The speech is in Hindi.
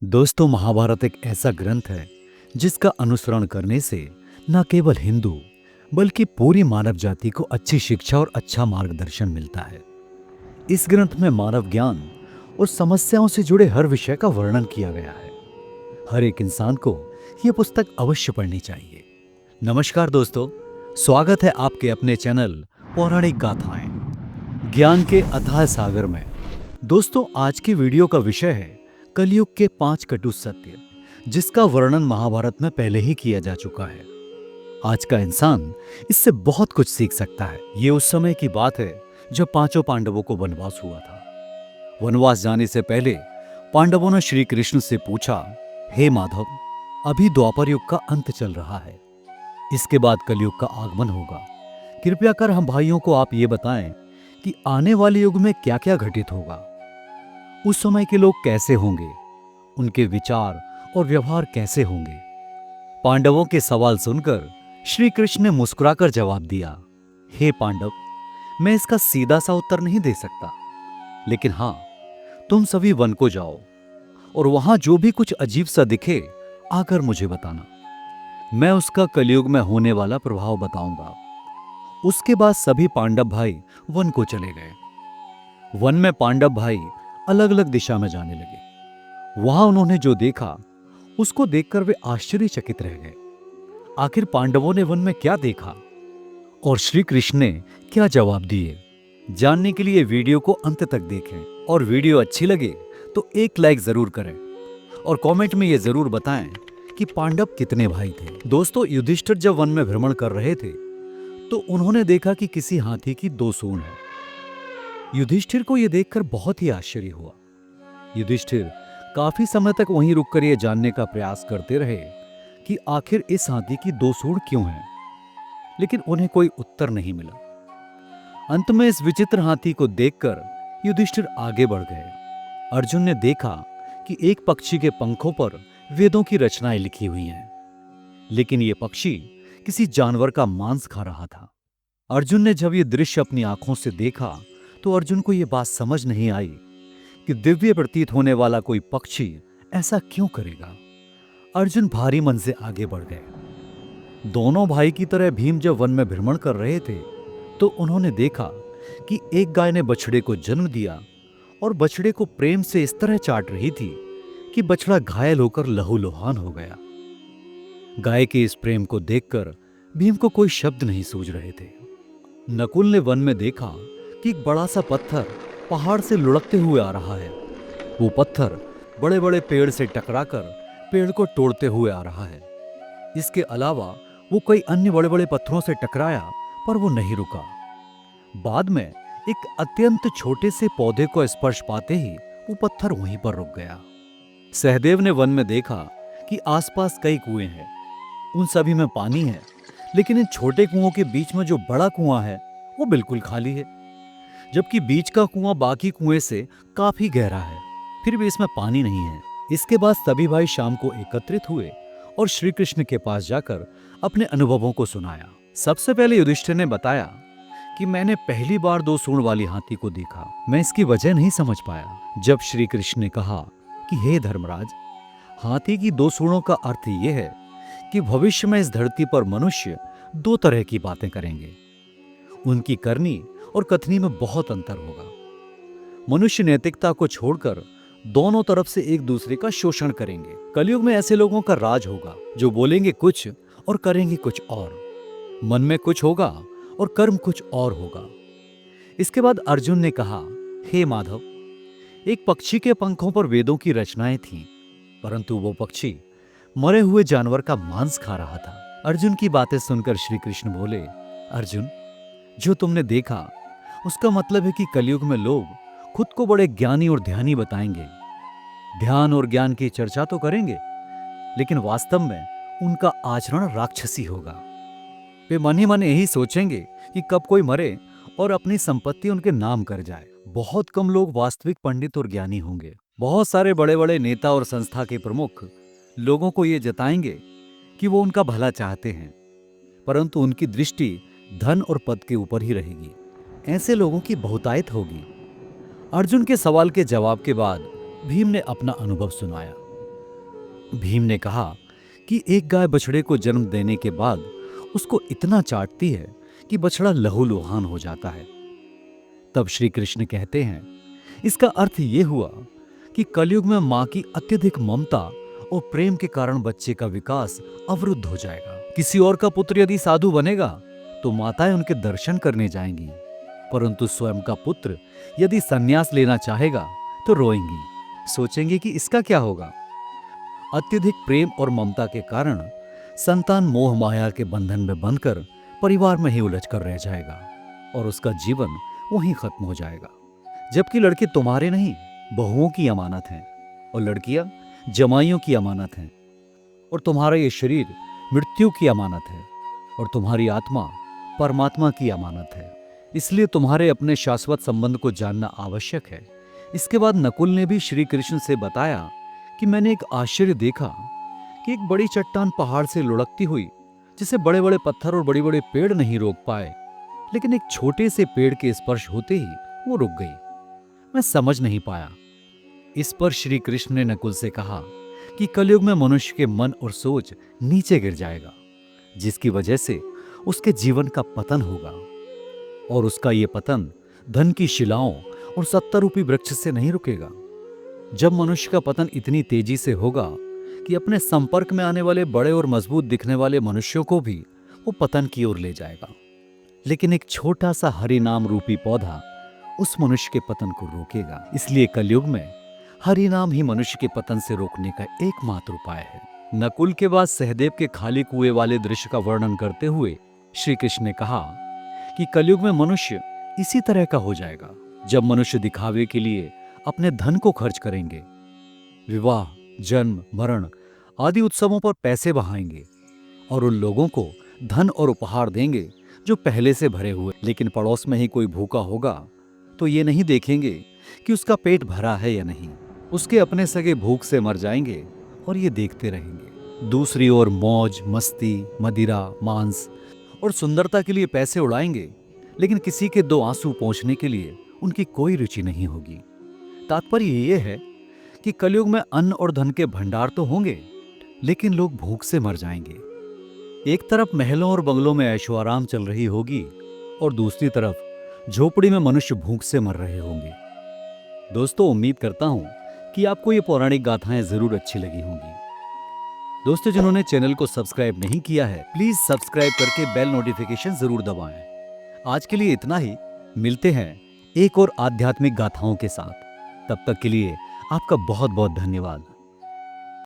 दोस्तों, महाभारत एक ऐसा ग्रंथ है जिसका अनुसरण करने से न केवल हिंदू बल्कि पूरी मानव जाति को अच्छी शिक्षा और अच्छा मार्गदर्शन मिलता है। इस ग्रंथ में मानव ज्ञान और समस्याओं से जुड़े हर विषय का वर्णन किया गया है। हर एक इंसान को यह पुस्तक अवश्य पढ़नी चाहिए। नमस्कार दोस्तों, स्वागत है आपके अपने चैनल पौराणिक गाथाएं ज्ञान के अथाह सागर में। दोस्तों, आज की वीडियो का विषय है कलयुग के 5 कटु सत्य, जिसका वर्णन महाभारत में पहले ही किया जा चुका है। आज का इंसान इससे बहुत कुछ सीख सकता है। ये उस समय की बात है जब पांचों पांडवों को वनवास हुआ था। वनवास जाने से पहले पांडवों ने श्री कृष्ण से पूछा, हे माधव, अभी द्वापर युग का अंत चल रहा है, इसके बाद कलयुग का आगमन होगा। कृपया कर हम भाइयों को आप ये बताएं कि आने वाले युग में क्या क्या घटित होगा, उस समय के लोग कैसे होंगे, उनके विचार और व्यवहार कैसे होंगे। पांडवों के सवाल सुनकर श्री कृष्ण ने मुस्कुराकर जवाब दिया, हे पांडव, मैं इसका सीधा सा उत्तर नहीं दे सकता, लेकिन हां, तुम सभी वन को जाओ और वहां जो भी कुछ अजीब सा दिखे आकर मुझे बताना। मैं उसका कलयुग में होने वाला प्रभाव बताऊंगा। उसके बाद सभी पांडव भाई वन को चले गए। वन में पांडव भाई अलग अलग दिशा में जाने लगे। वहां उन्होंने जो देखा उसको देखकर वे आश्चर्यचकित रह गए। आखिर पांडवों ने वन में क्या देखा और श्री कृष्ण ने क्या जवाब दिए, जानने के लिए वीडियो को अंत तक देखें। और वीडियो अच्छी लगे तो एक लाइक जरूर करें और कमेंट में यह जरूर बताएं कि पांडव कितने भाई थे। दोस्तों, युधिष्ठिर जब वन में भ्रमण कर रहे थे तो उन्होंने देखा कि किसी हाथी की 2 सूंड है। युधिष्ठिर को यह देखकर बहुत ही आश्चर्य हुआ। युधिष्ठिर काफी समय तक वहीं रुककर यह जानने का प्रयास करते रहे कि आखिर इस हाथी की 2 सूंड क्यों हैं, लेकिन उन्हें कोई उत्तर नहीं मिला। अंत में इस विचित्र हाथी को देखकर युधिष्ठिर आगे बढ़ गए। अर्जुन ने देखा कि एक पक्षी के पंखों पर वेदों की रचनाएं लिखी हुई हैं, लेकिन यह पक्षी किसी जानवर का मांस खा रहा था। अर्जुन ने जब यह दृश्य अपनी आंखों से देखा तो अर्जुन को यह बात समझ नहीं आई कि दिव्य प्रतीत होने वाला कोई पक्षी ऐसा क्यों करेगा। अर्जुन भारी मन से आगे बढ़ गए। दोनों भाई की तरह भीम जब वन में भ्रमण कर रहे थे तो उन्होंने देखा कि एक गाय ने बछड़े को जन्म दिया और बछड़े को प्रेम से इस तरह चाट रही थी कि बछड़ा घायल होकर लहूलुहान हो गया। गाय के इस प्रेम को देखकर भीम को कोई शब्द नहीं सूझ रहे थे। नकुल ने वन में देखा कि एक बड़ा सा पत्थर पहाड़ से लुढ़कते हुए आ रहा है। वो पत्थर बड़े बड़े पेड़ से टकराकर पेड़ को तोड़ते हुए आ रहा है। इसके अलावा वो कई अन्य बड़े बड़े पत्थरों से टकराया, पर वो नहीं रुका। बाद में एक अत्यंत छोटे से पौधे को स्पर्श पाते ही वो पत्थर वहीं पर रुक गया। सहदेव ने वन में देखा कि आसपास कई कुएं हैं, उन सभी में पानी है, लेकिन इन छोटे कुओं के बीच में जो बड़ा कुआं है वो बिल्कुल खाली है, जबकि बीच का कुआं बाकी कुएं से काफी गहरा है, फिर भी इसमें पानी नहीं है। इसके बाद सभी भाई शाम को एकत्रित हुए और श्री कृष्ण के पास जाकर अपने अनुभवों को सुनाया। सबसे पहले युधिष्ठिर ने बताया कि मैंने पहली बार 2 सूंड वाली हाथी को देखा। मैं इसकी वजह नहीं समझ पाया। जब श्री कृष्ण ने कहा कि हे धर्मराज, हाथी की 2 सूंडों का अर्थ यह है कि भविष्य में इस धरती पर मनुष्य 2 तरह की बातें करेंगे। उनकी करनी और कथनी में बहुत अंतर होगा। मनुष्य नैतिकता को छोड़कर दोनों तरफ से एक दूसरे का शोषण करेंगे। कलयुग में ऐसे लोगों का राज होगा जो बोलेंगे कुछ और करेंगे कुछ और, मन में कुछ होगा और कर्म कुछ और होगा। इसके बाद अर्जुन ने कहा, हे माधव, एक पक्षी के पंखों पर वेदों की रचनाएं थीं, परंतु वो पक्षी मरे हुए जानवर का मांस खा रहा था। अर्जुन की बातें सुनकर श्री कृष्ण बोले, अर्जुन, जो तुमने देखा उसका मतलब है कि कलयुग में लोग खुद को बड़े ज्ञानी और ध्यानी बताएंगे। ध्यान और ज्ञान की चर्चा तो करेंगे, लेकिन वास्तव में उनका आचरण राक्षसी होगा। वे मन ही मन यही सोचेंगे कि कब कोई मरे और अपनी संपत्ति उनके नाम कर जाए। बहुत कम लोग वास्तविक पंडित और ज्ञानी होंगे। बहुत सारे बड़े बड़े नेता और संस्था के प्रमुख लोगों को ये जताएंगे कि वो उनका भला चाहते हैं, परंतु उनकी दृष्टि धन और पद के ऊपर ही रहेगी। ऐसे लोगों की बहुतायत होगी। अर्जुन के सवाल के जवाब के बाद भीम ने अपना अनुभव सुनाया। भीम ने कहा कि एक गाय बछड़े को जन्म देने के बाद उसको इतना चाटती है कि बछड़ा लहूलुहान हो जाता है। तब श्री कृष्ण कहते हैं, इसका अर्थ ये हुआ कि कलयुग में मां की अत्यधिक ममता और प्रेम के कारण बच्चे का विकास अवरुद्ध हो जाएगा। किसी और का पुत्र यदि साधु बनेगा तो माताएं उनके दर्शन करने जाएंगी, परंतु स्वयं का पुत्र यदि संन्यास लेना चाहेगा तो रोएंगी, सोचेंगे कि इसका क्या होगा। अत्यधिक प्रेम और ममता के कारण संतान मोह माया के बंधन में बंधकर परिवार में ही उलझ कर रह जाएगा और उसका जीवन वहीं खत्म हो जाएगा। जबकि लड़के तुम्हारे नहीं, बहुओं की अमानत हैं, और लड़कियां जमाइयों की अमानत हैं, और तुम्हारा ये शरीर मृत्यु की अमानत है, और तुम्हारी आत्मा परमात्मा की अमानत है। इसलिए तुम्हारे अपने शाश्वत संबंध को जानना आवश्यक है। इसके बाद नकुल ने भी श्री कृष्ण से बताया कि मैंने एक आश्चर्य देखा कि एक बड़ी चट्टान पहाड़ से लुढ़कती हुई, जिसे बड़े बड़े पत्थर और बड़े बड़े पेड़ नहीं रोक पाए, लेकिन एक छोटे से पेड़ के स्पर्श होते ही वो रुक गई। मैं समझ नहीं पाया। इस पर श्री कृष्ण ने नकुल से कहा कि कलयुग में मनुष्य के मन और सोच नीचे गिर जाएगा, जिसकी वजह से उसके जीवन का पतन होगा, और उसका ये पतन धन की शिलाओं और सत्ता रूपी वृक्ष से नहीं रुकेगा। जब मनुष्य का पतन इतनी तेजी से होगा कि अपने संपर्क में आने वाले बड़े और मजबूत दिखने वाले मनुष्यों को भी वो पतन की ओर ले जाएगा, लेकिन एक छोटा सा हरि नाम रूपी पौधा उस मनुष्य के पतन को रोकेगा। इसलिए कलयुग में हरि नाम ही मनुष्य के पतन से रोकने का एकमात्र उपाय है। नकुल के बाद सहदेव के खाली कुएं वाले दृश्य का वर्णन करते हुए श्री कृष्ण ने कहा कि कलयुग में मनुष्य इसी तरह का हो जाएगा, जब मनुष्य दिखावे के लिए अपने धन को खर्च करेंगे, विवाह, जन्म, मरण आदि उत्सवों पर पैसे बहाएंगे और उन लोगों को धन और उपहार देंगे जो पहले से भरे हुए, लेकिन पड़ोस में ही कोई भूखा होगा तो ये नहीं देखेंगे कि उसका पेट भरा है या नहीं। उसके अपने सगे भूख से मर जाएंगे और ये देखते रहेंगे। दूसरी ओर मौज, मस्ती, मदिरा, मांस और सुंदरता के लिए पैसे उड़ाएंगे, लेकिन किसी के दो आंसू पोंछने के लिए उनकी कोई रुचि नहीं होगी। तात्पर्य ये है कि कलयुग में अन्न और धन के भंडार तो होंगे, लेकिन लोग भूख से मर जाएंगे। एक तरफ महलों और बंगलों में ऐशो आराम चल रही होगी और दूसरी तरफ झोपड़ी में मनुष्य भूख से मर रहे होंगे। दोस्तों, उम्मीद करता हूं कि आपको ये पौराणिक गाथाएं जरूर अच्छी लगी होंगी। दोस्तों, जिन्होंने चैनल को सब्सक्राइब नहीं किया है, प्लीज सब्सक्राइब करके बेल नोटिफिकेशन जरूर दबाएं। आज के लिए इतना ही। मिलते हैं एक और आध्यात्मिक गाथाओं के साथ। तब तक के लिए आपका बहुत बहुत धन्यवाद।